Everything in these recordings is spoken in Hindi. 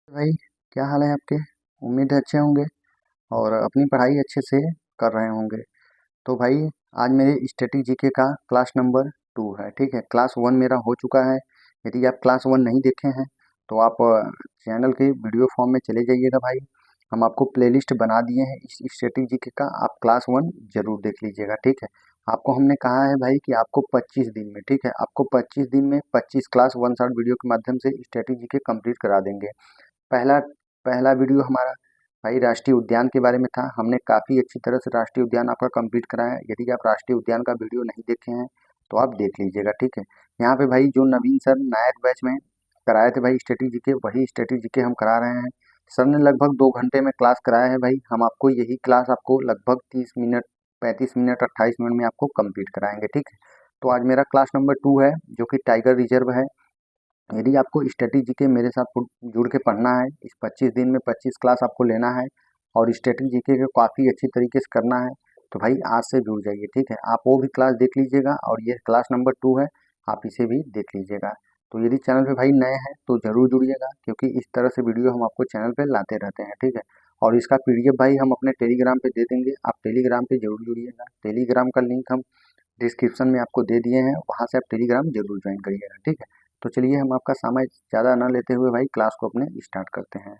भाई, क्या हाल है आपके? उम्मीद है अच्छे होंगे और अपनी पढ़ाई अच्छे से कर रहे होंगे। तो भाई, आज मेरे स्टैटिक जीके का क्लास नंबर 2 है। ठीक है, क्लास 1 मेरा हो चुका है। यदि आप क्लास 1 नहीं देखे हैं तो आप चैनल के वीडियो फॉर्म में चले जाइएगा भाई। हम आपको प्लेलिस्ट बना दिए हैं इस स्टैटिक जीके का, आप क्लास 1 जरूर देख लीजिएगा। ठीक है, आपको हमने कहा है भाई कि आपको 25 दिन में, ठीक है, आपको 25 दिन में 25 क्लास 1 शॉट वीडियो के माध्यम से स्टैटिक जीके कंप्लीट करा देंगे। पहला पहला वीडियो हमारा भाई राष्ट्रीय उद्यान के बारे में था। हमने काफ़ी अच्छी तरह से राष्ट्रीय उद्यान आपका कंप्लीट कराया है। यदि आप राष्ट्रीय उद्यान का वीडियो नहीं देखे हैं तो आप देख लीजिएगा। ठीक है, यहाँ पे भाई जो नवीन सर नायक बैच में कराए थे भाई स्टैटिक जीके, वही स्टैटिक जीके हम करा रहे हैं। सर ने लगभग 2 घंटे में क्लास कराया है भाई। हम आपको यही क्लास आपको लगभग 30 मिनट, 35 मिनट, 28 मिनट में आपको कंप्लीट कराएंगे। ठीक है, तो आज मेरा क्लास नंबर 2 है जो कि टाइगर रिजर्व है। यदि आपको स्टैटिक जीके मेरे साथ जुड़ के पढ़ना है, इस 25 दिन में 25 क्लास आपको लेना है और स्टैटिक जीके को काफ़ी अच्छी तरीके से करना है, तो भाई आज से जुड़ जाइए। ठीक है, आप वो भी क्लास देख लीजिएगा और ये क्लास नंबर 2 है, आप इसे भी देख लीजिएगा। तो यदि चैनल पे भाई नए हैं तो ज़रूर जुड़िएगा, क्योंकि इस तरह से वीडियो हम आपको चैनल पे लाते रहते हैं। ठीक है, और इसका पीडीएफ भाई हम अपने टेलीग्राम पे दे देंगे, आप टेलीग्राम पे जरूर जुड़िएगा। टेलीग्राम का लिंक हम डिस्क्रिप्शन में आपको दे दिए हैं, वहाँ से आप टेलीग्राम जरूर ज्वाइन करिएगा। ठीक है, तो चलिए हम आपका समय ज़्यादा ना लेते हुए भाई क्लास को अपने स्टार्ट करते हैं।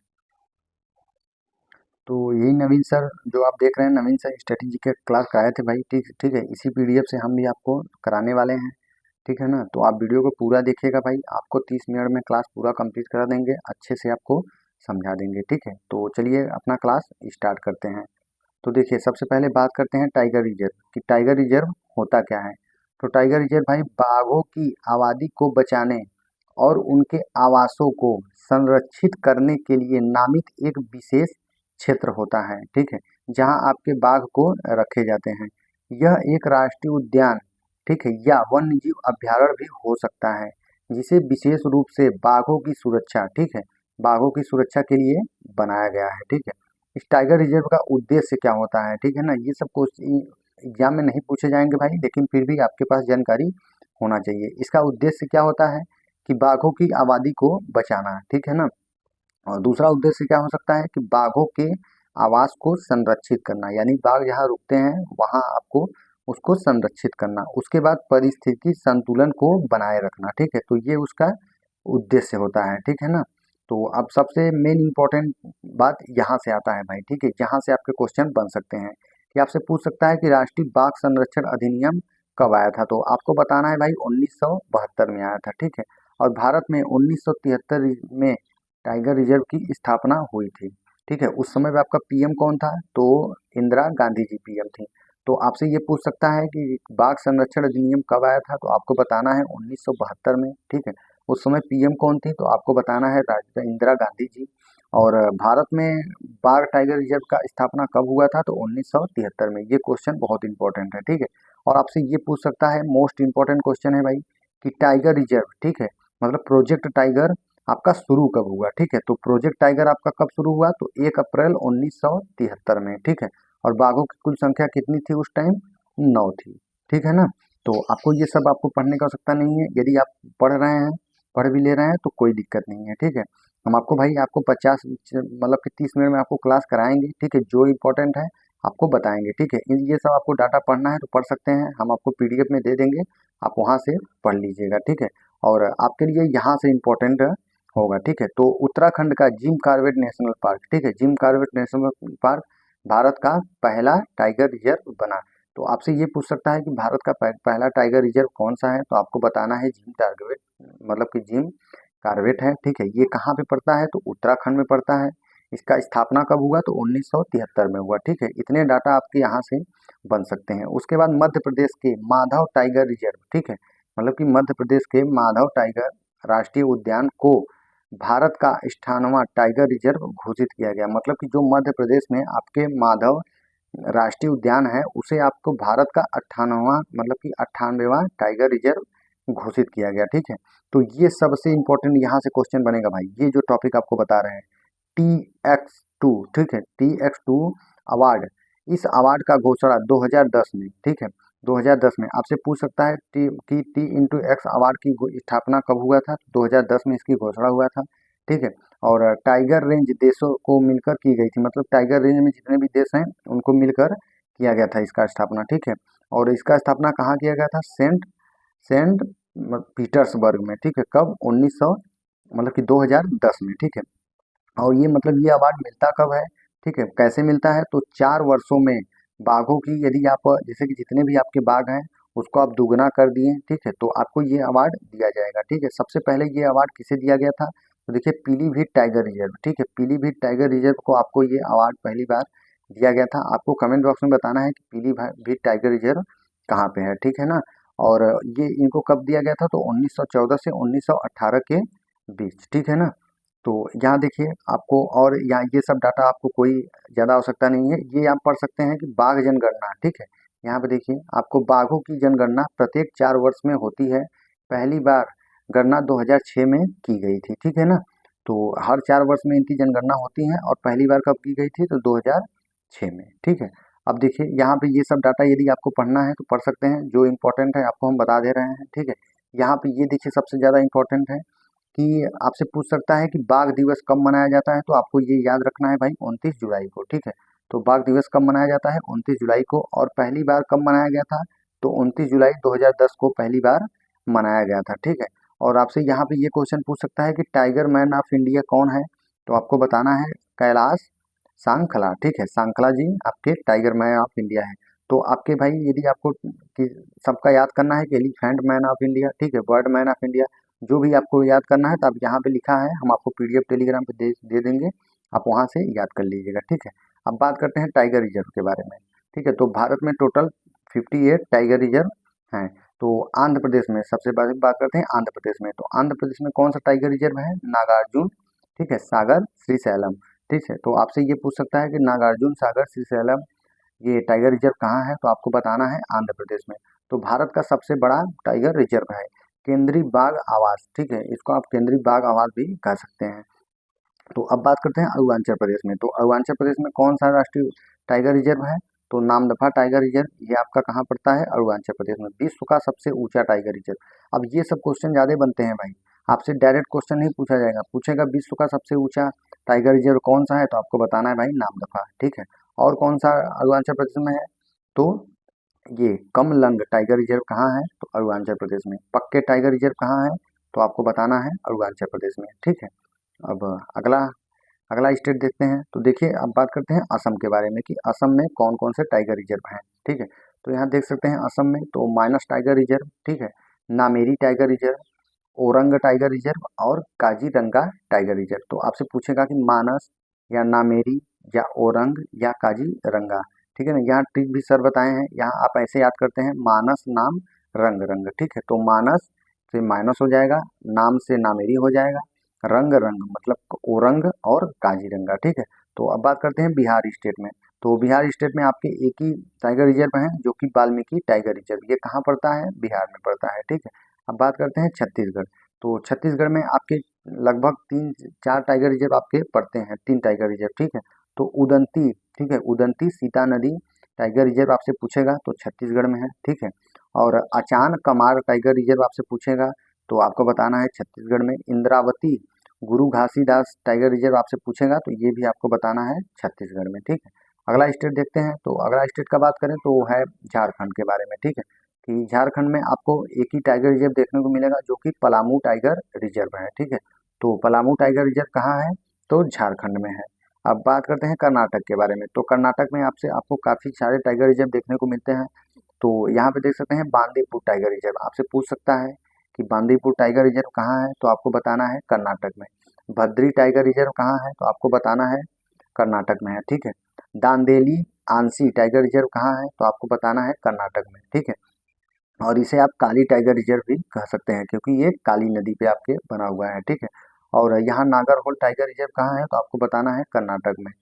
तो यही नवीन सर जो आप देख रहे हैं, नवीन सर स्ट्रेटेजी के क्लास कराए थे भाई। ठीक ठीक है, इसी पीडीएफ से हम भी आपको कराने वाले हैं। ठीक है ना, तो आप वीडियो को पूरा देखिएगा भाई, आपको 30 मिनट में क्लास पूरा कंप्लीट करा देंगे, अच्छे से आपको समझा देंगे। ठीक है, तो चलिए अपना क्लास स्टार्ट करते हैं। तो देखिए, सबसे पहले बात करते हैं टाइगर रिजर्व कि टाइगर रिजर्व होता क्या है। तो टाइगर रिजर्व भाई बाघों की आबादी को बचाने और उनके आवासों को संरक्षित करने के लिए नामित एक विशेष क्षेत्र होता है। ठीक है, जहां आपके बाघ को रखे जाते हैं। यह एक राष्ट्रीय उद्यान, ठीक है, या वन्य जीव अभयारण्य भी हो सकता है, जिसे विशेष रूप से बाघों की सुरक्षा, ठीक है, बाघों की सुरक्षा के लिए बनाया गया है। ठीक है, इस टाइगर रिजर्व का उद्देश्य क्या होता है, ठीक है ना, ये सब क्वेश्चन एग्जाम में नहीं पूछे जाएंगे भाई, लेकिन फिर भी आपके पास जानकारी होना चाहिए। इसका उद्देश्य क्या होता है कि बाघों की आबादी को बचाना, ठीक है ना। और दूसरा उद्देश्य क्या हो सकता है कि बाघों के आवास को संरक्षित करना, यानी बाघ जहाँ रुकते हैं वहाँ आपको उसको संरक्षित करना। उसके बाद परिस्थिति संतुलन को बनाए रखना। ठीक है, तो ये उसका उद्देश्य होता है। ठीक है ना, तो अब सबसे मेन इंपॉर्टेंट बात यहाँ से आता है भाई। ठीक है, जहाँ से आपके क्वेश्चन बन सकते हैं कि आपसे पूछ सकता है कि राष्ट्रीय बाघ संरक्षण अधिनियम कब आया था, तो आपको बताना है भाई 1972 में आया था। ठीक है, और भारत में 1973 में टाइगर रिजर्व की स्थापना हुई थी। ठीक है, उस समय पे आपका पीएम कौन था, तो इंदिरा गांधी जी पीएम थी। तो आपसे ये पूछ सकता है कि बाघ संरक्षण अधिनियम कब आया था, तो आपको बताना है 1972 में। ठीक है, उस समय पीएम कौन थी, तो आपको बताना है इंदिरा गांधी जी। और भारत में बाघ टाइगर रिजर्व का स्थापना कब हुआ था, तो 1973 में। ये क्वेश्चन बहुत इंपॉर्टेंट है। ठीक है, और आपसे ये पूछ सकता है, मोस्ट इंपॉर्टेंट क्वेश्चन है भाई, कि टाइगर रिजर्व, ठीक है, मतलब प्रोजेक्ट टाइगर आपका शुरू कब हुआ। ठीक है, तो प्रोजेक्ट टाइगर आपका कब शुरू हुआ, तो 1 अप्रैल 1973 में। ठीक है, और बाघों की कुल संख्या कितनी थी उस टाइम, 9 थी। ठीक है ना, तो आपको ये सब आपको पढ़ने का आवश्यकता नहीं है। यदि आप पढ़ रहे हैं, पढ़ भी ले रहे हैं तो कोई दिक्कत नहीं है। ठीक है, हम आपको भाई आपको 50 मतलब कि 30 मिनट में आपको क्लास कराएंगे। ठीक है, जो इंपॉर्टेंट है आपको बताएंगे। ठीक है, ये सब आपको डाटा पढ़ना है तो पढ़ सकते हैं, हम आपको पीडीएफ में दे देंगे, आप वहाँ से पढ़ लीजिएगा। ठीक है, और आपके लिए यहाँ से इम्पोर्टेंट होगा। ठीक है, तो उत्तराखंड का जिम कॉर्बेट नेशनल पार्क, ठीक है, Jim Corbett national park Bharat का पहला टाइगर रिजर्व बना। तो आपसे ये पूछ सकता है कि भारत का पहला टाइगर रिजर्व कौन सा है, तो आपको बताना है जिम टारगेट, मतलब कि जिम कॉर्बेट है। ठीक है, ये कहाँ पे पड़ता है, तो उत्तराखंड में पड़ता है। इसका स्थापना कब हुआ, तो 1973 में हुआ। ठीक है, इतने डाटा आपके यहाँ से बन सकते हैं। उसके बाद मध्य प्रदेश के माधव टाइगर रिजर्व, ठीक है, मतलब कि मध्य प्रदेश के माधव टाइगर राष्ट्रीय उद्यान को भारत का 98वां टाइगर रिजर्व घोषित किया गया। मतलब कि जो मध्य प्रदेश में आपके माधव राष्ट्रीय उद्यान है, उसे आपको भारत का 98वां, मतलब कि 98वां टाइगर रिजर्व घोषित किया गया। ठीक है, तो ये सबसे इंपॉर्टेंट यहाँ से क्वेश्चन बनेगा भाई, ये जो टॉपिक आपको बता रहे हैं, TX2, ठीक है, TX2 अवार्ड, इस अवार्ड का घोषणा 2010 में, ठीक है, 2010 में आपसे पूछ सकता है कि T इंटू एक्स अवार्ड की स्थापना कब हुआ था, 2010 में इसकी घोषणा हुआ था। ठीक है। और टाइगर रेंज देशों को मिलकर की गई थी, मतलब टाइगर रेंज में जितने भी देश हैं उनको मिलकर किया गया था इसका स्थापना, ठीक है। और इसका स्थापना कहाँ किया गया था? सेंट सेंट पीटर्सबर्ग में, ठीक है। कब? 1900 मतलब कि 2010 में, ठीक है। और ये मतलब ये अवार्ड मिलता कब है, ठीक है, कैसे मिलता है? तो 4 वर्षों में बाघों की, यदि आप जैसे कि जितने भी आपके बाघ हैं उसको आप दुगना कर दिए, ठीक है, तो आपको ये अवार्ड दिया जाएगा, ठीक है। सबसे पहले ये अवार्ड किसे दिया गया था? तो देखिए पीलीभीत टाइगर रिजर्व, ठीक है, पीलीभीत टाइगर रिजर्व को आपको ये अवार्ड पहली बार दिया गया था। आपको कमेंट बॉक्स में बताना है कि पीलीभीत टाइगर रिजर्व कहाँ पे है, ठीक है ना। और ये इनको कब दिया गया था? तो 1914 से 1918 के बीच, ठीक है ना। तो यहाँ देखिए आपको, और यहाँ ये सब डाटा आपको कोई ज़्यादा आवश्यकता नहीं है, ये आप पढ़ सकते हैं कि बाघ जनगणना, ठीक है। यहाँ पे देखिए आपको बाघों की जनगणना प्रत्येक 4 वर्ष में होती है। पहली बार गणना 2006 में की गई थी, ठीक है ना। तो हर 4 वर्ष में इनकी जनगणना होती है, और पहली बार कब की गई थी? तो 2006 में, ठीक है। अब देखिए यहाँ पे ये सब डाटा यदि आपको पढ़ना है तो पढ़ सकते हैं, जो इम्पोर्टेंट है आपको हम बता दे रहे हैं, ठीक है। यहाँ पे ये देखिए सबसे ज़्यादा इम्पोर्टेंट है कि आपसे पूछ सकता है कि बाघ दिवस कब मनाया जाता है, तो आपको ये याद रखना है भाई, 29 जुलाई को, ठीक है। तो बाघ दिवस कब मनाया जाता है? 29 जुलाई को। और पहली बार कब मनाया गया था? तो 29 जुलाई 2010 को पहली बार मनाया गया था, ठीक है। और आपसे यहाँ पे ये क्वेश्चन पूछ सकता है कि टाइगर मैन ऑफ इंडिया कौन है? तो आपको बताना है कैलाश सांखला, ठीक है, सांखला जी आपके टाइगर मैन ऑफ इंडिया है। तो आपके भाई यदि आपको सबका याद करना है कि एलिफेंट मैन ऑफ इंडिया, ठीक है, बर्ड मैन ऑफ इंडिया, जो भी आपको याद करना है तो आप यहाँ पे लिखा है, हम आपको पीडीएफ टेलीग्राम पे दे देंगे, आप वहाँ से याद कर लीजिएगा, ठीक है। अब बात करते हैं टाइगर रिजर्व के बारे में, ठीक है। तो भारत में टोटल 58 टाइगर रिजर्व हैं। तो आंध्र प्रदेश में सबसे पहले बात करते हैं आंध्र प्रदेश में। तो आंध्र प्रदेश में कौन सा टाइगर रिजर्व है? नागार्जुन, ठीक है, सागर श्रीशैलम, ठीक है। तो आपसे ये पूछ सकता है कि नागार्जुन सागर श्रीशैलम ये टाइगर रिजर्व कहाँ है? तो आपको बताना है आंध्र प्रदेश में। तो भारत का सबसे बड़ा टाइगर रिजर्व है केंद्रीय बाघ आवास, ठीक है, इसको आप केंद्रीय बाघ आवास भी कह सकते हैं। तो अब बात करते हैं अरुणाचल प्रदेश में। तो अरुणाचल प्रदेश में कौन सा राष्ट्रीय टाइगर रिजर्व है? तो नामदफा टाइगर रिजर्व, ये आपका कहाँ पड़ता है? अरुणाचल प्रदेश में। विश्व का सबसे ऊंचा टाइगर रिजर्व। अब ये सब क्वेश्चन ज्यादा बनते हैं भाई, आपसे डायरेक्ट क्वेश्चन नहीं पूछा जाएगा, पूछेगा विश्व का सबसे ऊंचा टाइगर रिजर्व कौन सा है, तो आपको बताना है भाई नामदफा, ठीक है। और कौन सा अरुणाचल प्रदेश में है? तो ये कमलंग टाइगर रिजर्व कहाँ है? तो अरुणाचल प्रदेश में। पक्के टाइगर रिजर्व कहाँ है? तो आपको बताना है अरुणाचल प्रदेश में, ठीक है। अब अगला अगला स्टेट देखते हैं। तो देखिए अब बात करते हैं असम के बारे में कि असम में कौन कौन से टाइगर रिजर्व हैं, ठीक है। तो यहाँ देख सकते हैं असम में तो माइनस टाइगर रिजर्व, ठीक है, Nameri tiger reserve, orang tiger reserve और काजीरंगा टाइगर रिजर्व। तो आपसे पूछेगा कि मानस या नामेरी या ओरंग या काजीरंगा, ठीक है ना। यहाँ ट्रिक भी सर बताए हैं, यहाँ आप ऐसे याद करते हैं मानस नाम रंग रंग, ठीक है। तो मानस से माइनस हो जाएगा, नाम से नामेरी हो जाएगा, रंग रंग मतलब ओरंग और काजीरंगा, ठीक है। तो अब बात करते हैं बिहार स्टेट में। तो बिहार स्टेट में आपके एक ही टाइगर रिजर्व है जो कि वाल्मीकि टाइगर रिजर्व, ये कहाँ पड़ता है? बिहार में पड़ता है, ठीक है। अब बात करते हैं छत्तीसगढ़। तो छत्तीसगढ़ में आपके लगभग 3-4 टाइगर रिजर्व आपके पड़ते हैं, 3 टाइगर रिजर्व, ठीक है। तो उदंती, ठीक है, उदंती सीता नदी टाइगर रिजर्व आपसे पूछेगा तो छत्तीसगढ़ में है, ठीक है। और अचान कमार टाइगर रिजर्व आपसे पूछेगा तो आपको बताना है छत्तीसगढ़ में। इंद्रावती गुरु घासीदास टाइगर रिजर्व आपसे पूछेगा तो ये भी आपको बताना है छत्तीसगढ़ में, ठीक है। अगला स्टेट देखते हैं। तो अगला स्टेट का बात करें तो वो है झारखंड के बारे में, ठीक है। कि झारखंड में आपको एक ही टाइगर रिजर्व देखने को मिलेगा जो कि पलामू टाइगर रिजर्व है, ठीक है। तो पलामू टाइगर रिजर्व कहाँ है? तो झारखंड में है। अब बात करते हैं कर्नाटक के बारे में। तो कर्नाटक में आपको काफी सारे टाइगर रिजर्व देखने को मिलते हैं। तो यहाँ पे देख सकते हैं बांदीपुर टाइगर रिजर्व, आपसे पूछ सकता है कि बांदीपुर टाइगर रिजर्व कहाँ है? तो आपको बताना है कर्नाटक में। भद्री टाइगर रिजर्व कहाँ है? तो आपको बताना है कर्नाटक में है, ठीक है। दांदेली आंसी टाइगर रिजर्व कहाँ है? तो आपको बताना है कर्नाटक में, ठीक है। और इसे आप काली टाइगर रिजर्व भी कह सकते हैं क्योंकि ये काली नदी पे आपके बना हुआ है, ठीक है। और यहाँ नागरहोल टाइगर रिजर्व कहाँ है? तो आपको बताना है कर्नाटक में।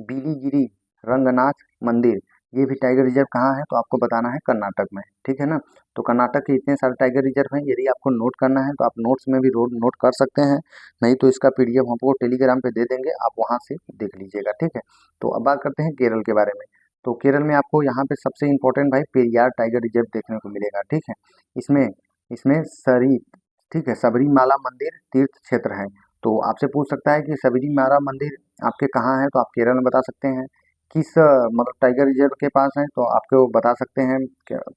बिलीगिरी रंगनाथ मंदिर ये भी टाइगर रिजर्व कहाँ है? तो आपको बताना है कर्नाटक में, ठीक है ना। तो कर्नाटक के इतने सारे टाइगर रिजर्व हैं, यदि आपको नोट करना है तो आप नोट्स में भी नोट कर सकते हैं, नहीं तो इसका पीडीएफ हम आपको टेलीग्राम पे दे देंगे, आप वहाँ से देख लीजिएगा, ठीक है। तो अब बात करते हैं केरल के बारे में। तो केरल में आपको यहाँ पे सबसे इम्पोर्टेंट भाई पेरियार टाइगर रिजर्व देखने को मिलेगा, ठीक है। इसमें इसमें सरी, ठीक है, सबरीमाला मंदिर तीर्थ क्षेत्र है। तो आपसे पूछ सकता है कि सबरी मारा मंदिर आपके कहाँ है, तो आप केरल में बता सकते हैं। किस मतलब टाइगर रिजर्व के पास है, तो आपको बता सकते हैं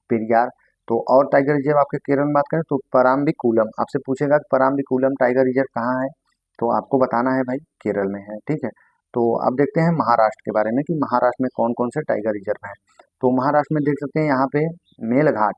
पेरियार। तो और टाइगर रिजर्व आपके केरल में बात करें तो पराम्बिकुलम, आपसे पूछेगा कि पराम्बिकुलम टाइगर रिजर्व कहाँ है, तो आपको बताना है भाई केरल में है, ठीक है। तो अब देखते हैं महाराष्ट्र के बारे में कि महाराष्ट्र में कौन कौन से टाइगर रिजर्व हैं। तो महाराष्ट्र में देख सकते हैं यहाँ पे मेलघाट,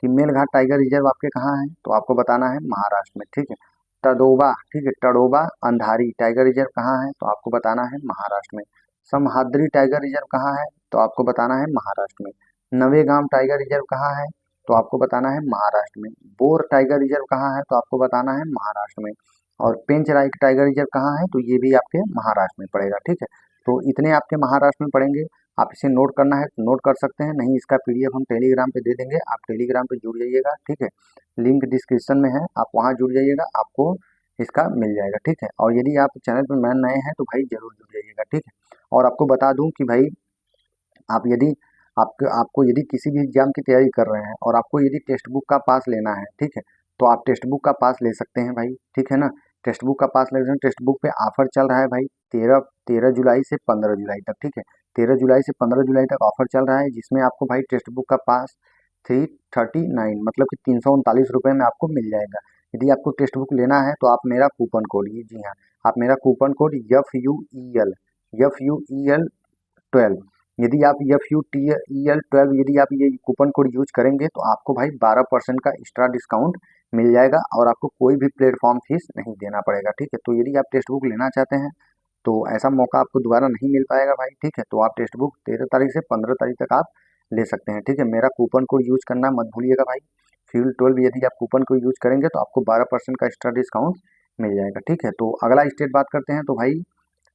कि मेलघाट टाइगर रिजर्व आपके कहाँ है, तो आपको बताना है महाराष्ट्र में, ठीक है। तडोबा, ठीक है, तडोबा अंधारी टाइगर रिजर्व कहाँ है, तो आपको बताना है महाराष्ट्र में। समहाद्री टाइगर रिजर्व कहाँ है, तो आपको बताना है महाराष्ट्र में। नवेगाम टाइगर रिजर्व कहाँ है, तो आपको बताना है महाराष्ट्र में। बोर टाइगर रिजर्व कहाँ है, तो आपको बताना है महाराष्ट्र में। और पेंच राइट टाइगर रिजर्व कहाँ है, तो ये भी आपके महाराष्ट्र में पड़ेगा, ठीक है। तो इतने आपके महाराष्ट्र में पड़ेंगे। आप इसे नोट करना है तो नोट कर सकते हैं, नहीं इसका पीडीएफ हम टेलीग्राम पे दे देंगे, आप टेलीग्राम पे जुड़ जाइएगा, ठीक है। लिंक डिस्क्रिप्शन में है, आप वहाँ जुड़ जाइएगा, आपको इसका मिल जाएगा, ठीक है। और यदि आप चैनल पर नए हैं तो भाई जरूर जुड़ जाइएगा, ठीक है। और आपको बता दूं कि भाई आप यदि आपको यदि किसी भी एग्जाम की तैयारी कर रहे हैं और आपको यदि टेक्स्ट बुक का पास लेना है, ठीक है, तो आप टेक्स्ट बुक का पास ले सकते हैं भाई, ठीक है ना। टेक्स्ट बुक का पास ले सकते हैं, टेक्स्ट बुक पे ऑफर चल रहा है भाई 13 जुलाई से 15 जुलाई तक, ठीक है। 13 जुलाई से 15 जुलाई तक ऑफर चल रहा है, जिसमें आपको भाई टेक्स्ट बुक का पास 339 मतलब कि 339 रुपये में आपको मिल जाएगा। यदि आपको टेक्स्ट बुक लेना है तो आप मेरा कूपन कोड, ये जी हाँ, आप मेरा कूपन कोड FUEL 12, यदि आप FUTEL 12 यदि आप ये कूपन कोड यूज करेंगे तो आपको भाई 12% का एक्स्ट्रा डिस्काउंट मिल जाएगा और आपको कोई भी प्लेटफॉर्म फीस नहीं देना पड़ेगा, ठीक है। तो यदि आप टेक्स्ट बुक लेना चाहते हैं तो ऐसा मौका आपको दोबारा नहीं मिल पाएगा भाई, ठीक है। तो आप टेक्स्ट बुक 13 तारीख से 15 तारीख तक आप ले सकते हैं, ठीक है। मेरा कूपन कोड यूज करना मत भूलिएगा भाई, FUEL 12 यदि आप कूपन कोड यूज करेंगे तो आपको 12% का एक्स्ट्रा डिस्काउंट मिल जाएगा, ठीक है। तो अगला स्टेट बात करते हैं, तो भाई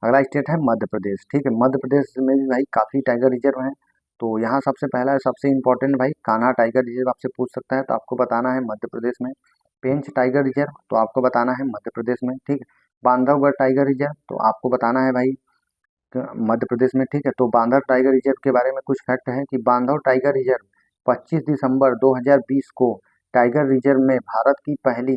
अगला स्टेट है मध्य प्रदेश, ठीक है। मध्य प्रदेश में भी भाई काफ़ी टाइगर रिजर्व हैं। तो यहाँ सबसे पहला सबसे इम्पोर्टेंट भाई कान्हा टाइगर रिजर्व आपसे पूछ सकता है, तो आपको बताना है मध्य प्रदेश में। पेंच टाइगर रिजर्व, तो आपको बताना है मध्य प्रदेश में, ठीक है। बांधवगढ़ टाइगर रिजर्व, तो आपको बताना है भाई मध्य प्रदेश में, ठीक है। तो बांधव टाइगर रिजर्व के बारे में कुछ फैक्ट है कि बांधव टाइगर रिजर्व 25 दिसंबर 2020 को टाइगर रिजर्व में भारत की पहली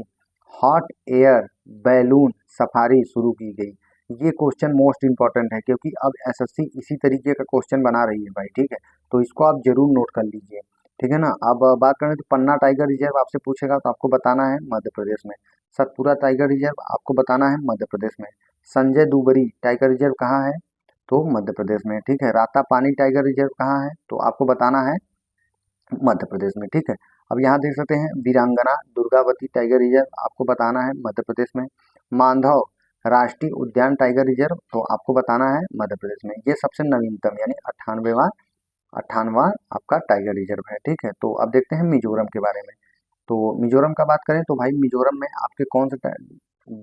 हॉट एयर बैलून सफारी शुरू की गई। ये क्वेश्चन मोस्ट इंपॉर्टेंट है क्योंकि अब एसएससी इसी तरीके का क्वेश्चन बना रही है भाई, ठीक है। तो इसको आप जरूर नोट कर लीजिए, ठीक है ना। अब बात करें तो पन्ना टाइगर रिजर्व आपसे पूछेगा तो आपको बताना है मध्य प्रदेश में। सतपुरा टाइगर रिजर्व आपको बताना है मध्य प्रदेश में। संजय दुबरी टाइगर रिजर्व कहाँ है, तो मध्य प्रदेश में, ठीक है। राता पानी टाइगर रिजर्व कहाँ है, तो आपको बताना है मध्य प्रदेश में, ठीक है। अब यहाँ देख सकते हैं वीरांगना दुर्गावती टाइगर रिजर्व, आपको बताना है मध्य प्रदेश में। मांधव राष्ट्रीय उद्यान टाइगर रिजर्व, तो आपको बताना है मध्य प्रदेश में। ये सबसे नवीनतम यानी 98वां आपका टाइगर रिजर्व है, ठीक है। तो अब देखते हैं मिजोरम के बारे में। तो मिजोरम का बात करें तो भाई मिजोरम में आपके कौन से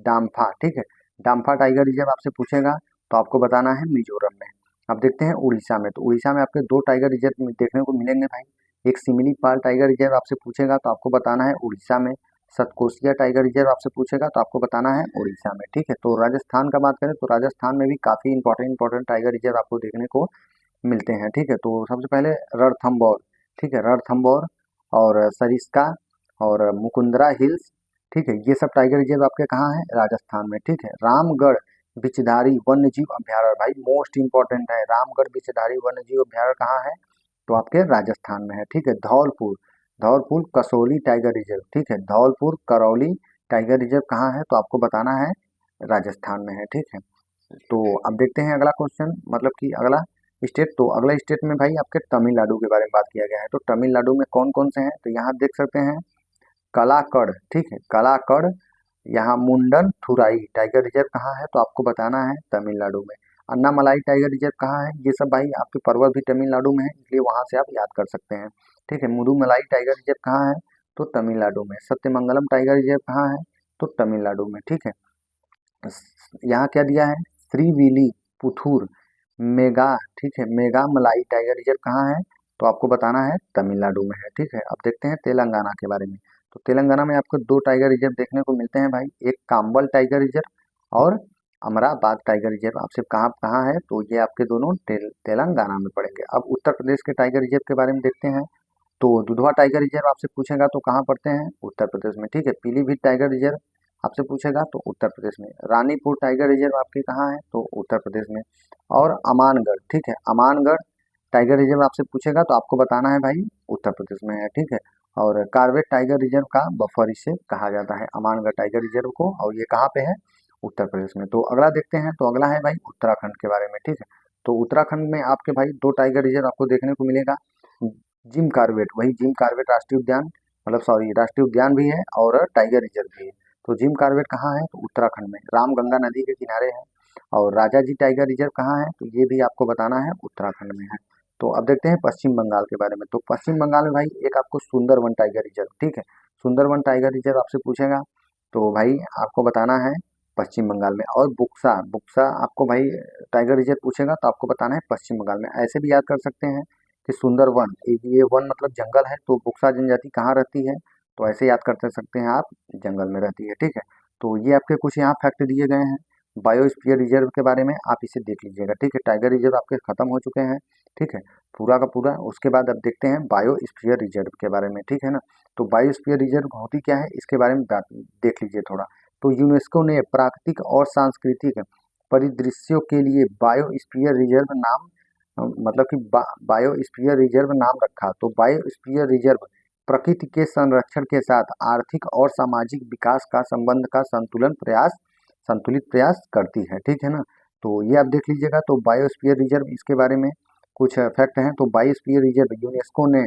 डाम्फा, ठीक है, डाम्फा टाइगर रिजर्व आपसे पूछेगा तो आपको बताना है मिजोरम में। अब देखते हैं उड़ीसा में, तो उड़ीसा में आपके दो टाइगर रिजर्व देखने को मिलेंगे भाई। एक सिमिलीपाल टाइगर रिजर्व आपसे पूछेगा तो आपको बताना है उड़ीसा में। सतकोसिया टाइगर रिजर्व आपसे पूछेगा तो आपको बताना है उड़ीसा में, ठीक है। तो राजस्थान का बात करें तो राजस्थान में भी काफ़ी इंपॉर्टेंट टाइगर रिजर्व आपको देखने को मिलते हैं, ठीक है। तो सबसे पहले रणथंभौर, ठीक है, रणथंभौर और सरिस्का और मुकुंदरा हिल्स, ठीक है, ये सब टाइगर रिजर्व आपके कहाँ है, राजस्थान में, ठीक है। रामगढ़ बिचधारी वन्य जीव अभ्यारण्य भाई मोस्ट इंपॉर्टेंट है, रामगढ़ बिचधारी वन्य जीव अभ्यारण्य कहाँ है, तो आपके राजस्थान में है, ठीक है। धौलपुर धौलपुर कसौली टाइगर रिजर्व, ठीक है, धौलपुर करौली टाइगर रिजर्व कहाँ है, तो आपको बताना है राजस्थान में है, ठीक है। तो अब देखते हैं अगला क्वेश्चन, मतलब कि अगला स्टेट। तो अगला स्टेट में भाई आपके तमिलनाडु के बारे में बात किया गया है। तो तमिलनाडु में कौन कौन से हैं, तो यहाँ देख सकते हैं कलाकड़, ठीक है, कलाकड़। यहाँ मुंडन थुराई टाइगर रिजर्व कहाँ है, तो आपको बताना है तमिलनाडु में। अन्नामलाई टाइगर रिजर्व कहाँ है, ये सब भाई आपके पर्वत भी तमिलनाडु में है, इसलिए वहां से आप याद कर सकते हैं, ठीक है। मुदुमलाई टाइगर रिजर्व कहाँ है, तो तमिलनाडु में। सत्यमंगलम टाइगर रिजर्व कहाँ है, तो तमिलनाडु में, ठीक है। यहाँ क्या दिया है, श्रीविली पुथुर मेगा, ठीक है, मेगा मलाई टाइगर रिजर्व कहाँ है, तो आपको बताना है तमिलनाडु में है, ठीक है। अब देखते हैं तेलंगाना के बारे में। तो तेलंगाना में आपको दो टाइगर रिजर्व देखने को मिलते हैं भाई, एक काम्बल टाइगर रिजर्व और अमराबाद टाइगर रिजर्व। आपसे कहाँ कहाँ है, तो ये आपके दोनों तेलंगाना में पड़ेंगे। अब उत्तर प्रदेश के टाइगर रिजर्व के बारे में देखते हैं। तो दुधवा टाइगर रिजर्व आपसे पूछेगा तो कहाँ पड़ते हैं, उत्तर प्रदेश में, ठीक है। पीलीभीत टाइगर रिजर्व आपसे पूछेगा तो उत्तर प्रदेश में। रानीपुर टाइगर रिजर्व आपके कहाँ है, तो उत्तर प्रदेश में। और अमानगढ़, ठीक है, अमानगढ़ टाइगर रिजर्व आपसे पूछेगा तो आपको बताना है भाई उत्तर प्रदेश में है, ठीक है। और कार्बेट टाइगर रिजर्व का बफर इसे कहा जाता है, अमानगढ़ टाइगर रिजर्व को, और ये कहाँ पे है, उत्तर प्रदेश में। तो अगला देखते हैं, तो अगला है भाई उत्तराखंड के बारे में, ठीक है। तो उत्तराखंड में आपके भाई दो टाइगर रिजर्व आपको देखने को मिलेगा, जिम कार्बेट, वही जिम कार्बेट राष्ट्रीय उद्यान, मतलब सॉरी राष्ट्रीय उद्यान भी है और टाइगर रिजर्व भी है। तो जिम कार्बेट कहाँ है, तो उत्तराखंड में, रामगंगा नदी के किनारे है। और राजा जी टाइगर रिजर्व कहाँ है, तो ये भी आपको बताना है, उत्तराखंड में है। तो अब देखते हैं पश्चिम बंगाल के बारे में। तो पश्चिम बंगाल में भाई एक आपको सुंदरवन टाइगर रिजर्व, ठीक है, सुंदरवन टाइगर रिजर्व आपसे पूछेगा तो भाई आपको बताना है पश्चिम बंगाल में। और बुक्सा, बुक्सा आपको भाई टाइगर रिजर्व पूछेगा तो आपको बताना है पश्चिम बंगाल में। ऐसे भी याद कर सकते हैं कि सुंदरवन, ये वन मतलब जंगल है, तो बुक्सा जनजाति कहाँ रहती है, तो ऐसे याद करते सकते हैं आप, जंगल में रहती है, ठीक है। तो ये आपके कुछ यहाँ फैक्ट दिए गए हैं बायोस्फीयर रिजर्व के बारे में, आप इसे देख लीजिएगा, ठीक है। टाइगर रिजर्व आपके खत्म हो चुके हैं, ठीक है, पूरा का पूरा। उसके बाद अब देखते हैं बायोस्फीयर रिजर्व के बारे में, ठीक है ना। तो बायोस्फीयर रिजर्व होती क्या है, इसके बारे में देख लीजिए थोड़ा। तो यूनेस्को ने प्राकृतिक और सांस्कृतिक परिदृश्यों के लिए बायोस्फीयर रिजर्व नाम मतलब कि बायोस्फीयर रिजर्व नाम रखा। तो बायोस्फीयर रिजर्व प्रकृति के संरक्षण के साथ आर्थिक और सामाजिक विकास का संबंध का संतुलित प्रयास करती है, ठीक है ना। तो ये आप देख लीजिएगा। तो बायोस्फीयर रिजर्व, इसके बारे में कुछ फैक्ट हैं। तो बायोस्फीयर रिजर्व यूनेस्को ने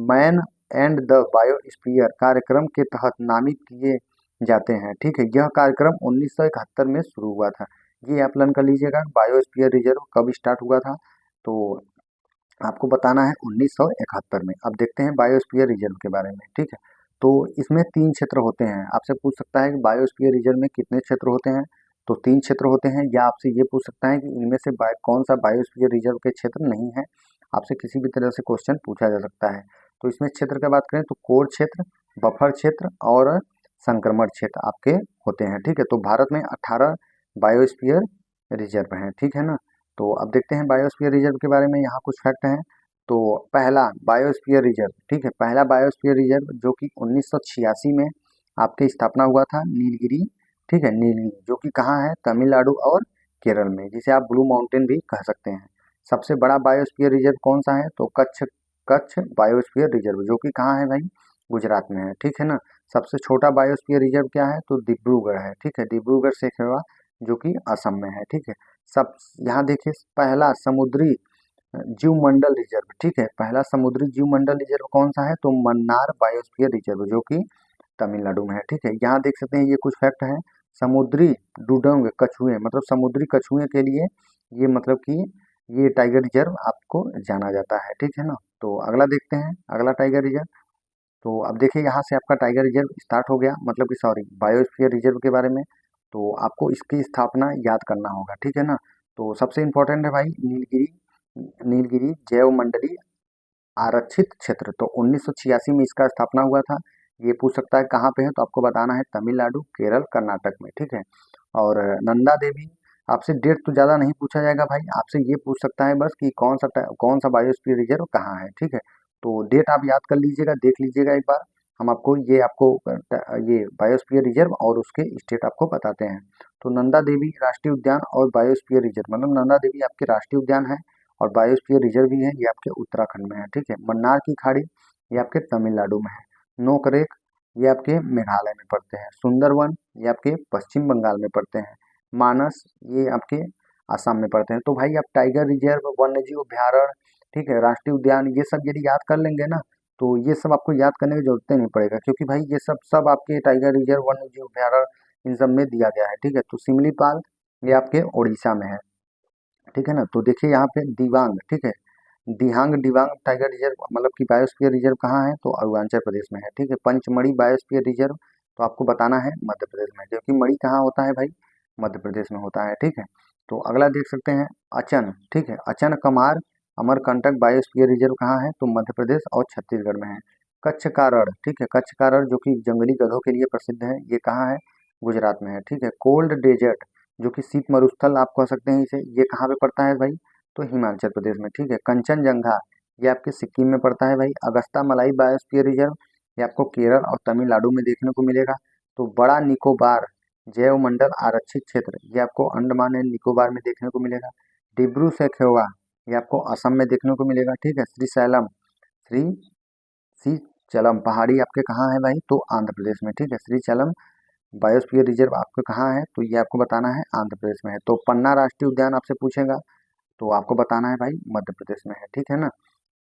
मैन एंड द बायोस्फीयर कार्यक्रम के तहत नामित किए जाते हैं, ठीक है। यह कार्यक्रम 1971 में शुरू हुआ था। ये आप लर्न कर लीजिएगा, बायोस्फीयर रिजर्व कब स्टार्ट हुआ था, तो आपको बताना है 1971 में। अब देखते हैं बायोस्फीयर रिजर्व के बारे में, ठीक है। तो इसमें 3 क्षेत्र होते हैं। आपसे पूछ सकता है कि बायोस्फीयर रिजर्व में कितने क्षेत्र होते हैं, तो 3 क्षेत्र होते हैं। या आपसे ये पूछ सकता है कि इनमें से कौन सा बायोस्फीयर रिजर्व के क्षेत्र नहीं है, आपसे किसी भी तरह से क्वेश्चन पूछा जा सकता है। तो इसमें क्षेत्र की बात करें तो कोर क्षेत्र, बफर क्षेत्र और संक्रमण क्षेत्र आपके होते हैं, ठीक है। तो भारत में 18 बायोस्फीयर रिजर्व हैं, ठीक है ना। तो अब देखते हैं बायोस्फीयर रिजर्व के बारे में, यहाँ कुछ फैक्ट हैं। तो पहला बायोस्फीयर रिजर्व, ठीक है, पहला बायोस्फीयर रिजर्व जो कि 1986 में आपके स्थापना हुआ था, नीलगिरी, ठीक है, नीलगिरी, जो कि कहाँ है, तमिलनाडु और केरल में, जिसे आप ब्लू माउंटेन भी कह सकते हैं। सबसे बड़ा बायोस्फीयर रिजर्व कौन सा है, तो कच्छ कच्छ बायोस्फीयर रिजर्व, जो कि कहाँ है भाई, गुजरात में है, ठीक है ना। सबसे छोटा बायोस्फीयर रिजर्व क्या है, तो डिब्रूगढ़ है, ठीक है, डिब्रूगढ़ सेखवा, जो कि असम में है, ठीक है। सब यहाँ देखिए, पहला समुद्री जीवमंडल रिजर्व, ठीक है, पहला समुद्री जीवमंडल रिजर्व कौन सा है, तो मन्नार बायोस्फीयर रिजर्व, जो कि तमिलनाडु में है, ठीक है। यहाँ देख सकते हैं ये कुछ फैक्ट हैं। समुद्री डुडंग कछुए, मतलब समुद्री कछुए के लिए ये मतलब कि ये टाइगर रिजर्व आपको जाना जाता है, ठीक है ना। तो अगला देखते हैं, अगला टाइगर रिजर्व। तो अब देखिए यहाँ से आपका टाइगर रिजर्व स्टार्ट हो गया, मतलब कि सॉरी बायोस्फीयर रिजर्व के बारे में। तो आपको इसकी स्थापना याद करना होगा, ठीक है ना। तो सबसे इम्पोर्टेंट है भाई नीलगिरी, नीलगिरी जैव मंडली आरक्षित क्षेत्र। तो 1986 में इसका स्थापना हुआ था। ये पूछ सकता है कहाँ पे है, तो आपको बताना है तमिलनाडु, केरल, कर्नाटक में, ठीक है। और नंदा देवी, आपसे डेट तो ज़्यादा नहीं पूछा जाएगा भाई, आपसे ये पूछ सकता है बस कि कौन सा बायोस्फीयर रिजर्व कहाँ है, ठीक है। तो डेट आप याद कर लीजिएगा, देख लीजिएगा एक बार। हम आपको ये बायोस्फीयर रिजर्व और उसके स्टेट आपको बताते हैं। तो नंदा देवी राष्ट्रीय उद्यान और बायोस्फीयर रिजर्व, मतलब नंदा देवी आपके राष्ट्रीय उद्यान है और बायोस्फीयर रिजर्व भी है, ये आपके उत्तराखंड में है, ठीक है। मन्नार की खाड़ी, ये आपके तमिलनाडु में है। नोकरेक, ये आपके मेघालय में पड़ते हैं। सुंदरवन, ये आपके पश्चिम बंगाल में पड़ते हैं। मानस, ये आपके आसाम में पड़ते हैं। तो भाई आप टाइगर रिजर्व, वन्य जीव अभ्यारण्य, ठीक है, राष्ट्रीय उद्यान, ये सब यदि याद कर लेंगे ना, तो ये सब आपको याद करने की जरूरत नहीं पड़ेगा, क्योंकि भाई ये सब सब आपके टाइगर रिजर्व, वन्य जीव अभ्यारण्य, इन सब में दिया गया है, ठीक है। तो सिमलीपाल, ये आपके उड़ीसा में है, ठीक है ना। तो देखिए यहाँ पे दिबांग, ठीक है, दिहांग दिबांग टाइगर रिजर्व, मतलब कि बायोस्फीयर रिजर्व कहाँ है, तो अरुणाचल प्रदेश में है, ठीक है। पंचमढ़ी बायोस्फीयर रिजर्व, तो आपको बताना है मध्य प्रदेश में, क्योंकि मढ़ी कहाँ होता है भाई, मध्य प्रदेश में होता है, ठीक है। तो अगला देख सकते हैं अचन, ठीक है, अचन कमार अमरकंटक बायोस्फीयर रिजर्व कहाँ है, तो मध्य प्रदेश और छत्तीसगढ़ में है। कच्छ का रण, ठीक है, कच्छ का रण जो कि जंगली गधों के लिए प्रसिद्ध है, ये कहाँ है, गुजरात में है, ठीक है। कोल्ड डेजर्ट, जो कि शीत मरुस्थल आप कह सकते हैं इसे, ये कहाँ पे पड़ता है भाई, तो हिमाचल प्रदेश में, ठीक है। कंचनजंगा, ये आपके सिक्किम में पड़ता है भाई। अगस्ता मलाई बायोस्फीयर रिजर्व, ये आपको केरल और तमिलनाडु में देखने को मिलेगा। तो बड़ा निकोबार जैव मंडल आरक्षित क्षेत्र ये आपको अंडमान एंड निकोबार में देखने को मिलेगा। डिब्रू सैखोवा ये आपको असम में देखने को मिलेगा, ठीक है। श्री श्रीशैलम पहाड़ी आपके कहाँ है भाई, तो आंध्र प्रदेश में, ठीक है। श्रीशैलम बायोस्फीयर रिजर्व आपको कहाँ है, तो ये आपको बताना है आंध्र प्रदेश में है। तो पन्ना राष्ट्रीय उद्यान आपसे पूछेगा तो आपको बताना है भाई मध्य प्रदेश में है, ठीक है ना।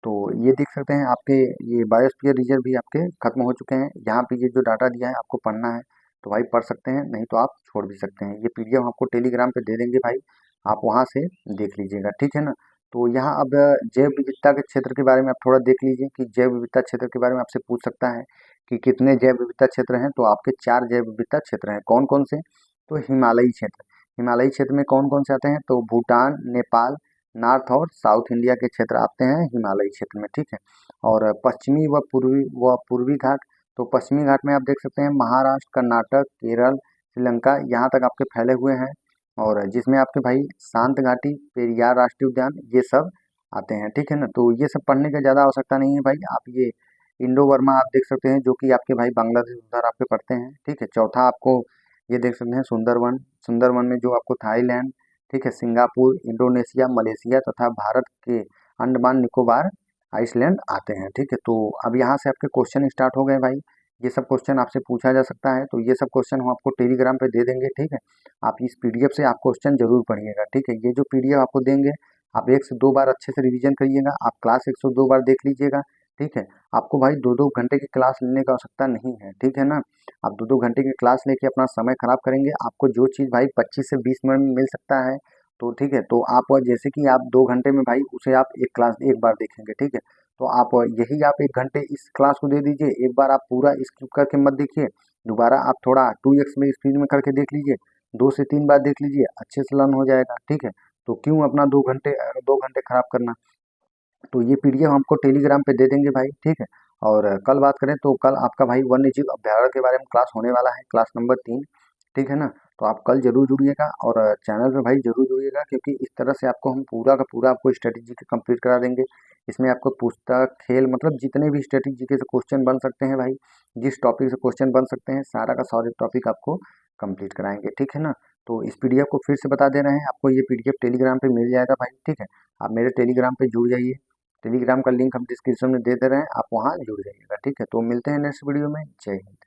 तो ये देख सकते हैं आपके ये बायोस्फीयर रिजर्व भी आपके खत्म हो चुके हैं। यहाँ पे ये जो डाटा दिया है आपको पढ़ना है तो भाई पढ़ सकते हैं, नहीं तो आप छोड़ भी सकते हैं। ये पीडीएफ आपको टेलीग्राम पे दे देंगे भाई, आप वहाँ से देख लीजिएगा, ठीक है ना। तो यहाँ अब जैव विविधता के क्षेत्र के बारे में आप थोड़ा देख लीजिए कि जैव विविधता क्षेत्र के बारे में आपसे पूछ सकता है कि कितने जैव विविधता क्षेत्र हैं। तो आपके 4 जैव विविधता क्षेत्र हैं। कौन कौन से, तो हिमालयी क्षेत्र, हिमालयी क्षेत्र में कौन कौन से आते हैं, तो भूटान, नेपाल, नॉर्थ और साउथ इंडिया के क्षेत्र आते हैं हिमालयी क्षेत्र में, ठीक है। और पश्चिमी व पूर्वी घाट, तो पश्चिमी घाट में आप देख सकते हैं महाराष्ट्र, कर्नाटक, केरल, श्रीलंका यहाँ तक आपके फैले हुए हैं। और जिसमें आपके भाई शांत घाटी, पेरियार राष्ट्रीय उद्यान ये सब आते हैं, ठीक है ना। तो ये सब पढ़ने की ज़्यादा आवश्यकता नहीं है भाई। आप ये इंडो वर्मा आप देख सकते हैं जो कि आपके भाई बांग्लादेश उधर आपके पढ़ते हैं, ठीक है। चौथा आपको ये देख सकते हैं सुंदरवन, सुंदरवन में जो आपको थाईलैंड, ठीक है, सिंगापुर, इंडोनेशिया, मलेशिया तथा भारत के अंडमान निकोबार, आइसलैंड आते हैं, ठीक है। तो अब यहाँ से आपके क्वेश्चन स्टार्ट हो गए भाई। ये सब क्वेश्चन आपसे पूछा जा सकता है, तो ये सब क्वेश्चन हम आपको टेलीग्राम पे दे देंगे, ठीक है। आप इस पीडीएफ से आप क्वेश्चन जरूर पढ़िएगा, ठीक है। ये जो पीडीएफ आपको देंगे आप 1 से 2 बार अच्छे से रिवीजन करिएगा, आप क्लास 1 से 2 बार देख लीजिएगा, ठीक है। आपको भाई 2-2 घंटे की क्लास लेने की आवश्यकता नहीं है, ठीक है ना। आप 2-2 घंटे की क्लास लेके अपना समय खराब करेंगे, आपको जो चीज़ भाई 25 से 20 मिनट में मिल सकता है, तो ठीक है। तो आप जैसे कि आप 2 घंटे में भाई उसे आप एक क्लास एक बार देखेंगे, ठीक है। तो आप यही आप 1 घंटे इस क्लास को दे दीजिए, एक बार आप पूरा स्किप करके मत देखिए, दोबारा आप थोड़ा 2x में स्पीड में करके देख लीजिए, 2 से 3 बार देख लीजिए, अच्छे से लर्न हो जाएगा, ठीक है। तो क्यों अपना 2 घंटे खराब करना। तो ये पीडीएफ हमको टेलीग्राम पे दे देंगे भाई, ठीक है। और कल बात करें तो कल आपका भाई वन्य जीव अभ्यारण्य के बारे में क्लास होने वाला है, क्लास नंबर 3, ठीक है ना। तो आप कल जरूर जुड़िएगा और चैनल पे भाई जरूर जुड़िएगा, क्योंकि इस तरह से आपको हम पूरा का पूरा आपको स्ट्रेटेजी के कंप्लीट करा देंगे। इसमें आपको पुस्तक, खेल, मतलब जितने भी स्ट्रेटेजी के क्वेश्चन बन सकते हैं भाई, जिस टॉपिक से क्वेश्चन बन सकते हैं सारा का सारा टॉपिक आपको कंप्लीट कराएंगे, ठीक है ना। तो इस पीडीएफ को फिर से बता दे रहे हैं, आपको ये पीडीएफ टेलीग्राम पे मिल जाएगा भाई, ठीक है। आप मेरे टेलीग्राम पे जुड़ जाइए, टेलीग्राम का लिंक हम डिस्क्रिप्शन में दे रहे हैं, आप वहाँ जुड़ जाइएगा, ठीक है। तो मिलते हैं नेक्स्ट वीडियो में। जय हिंद।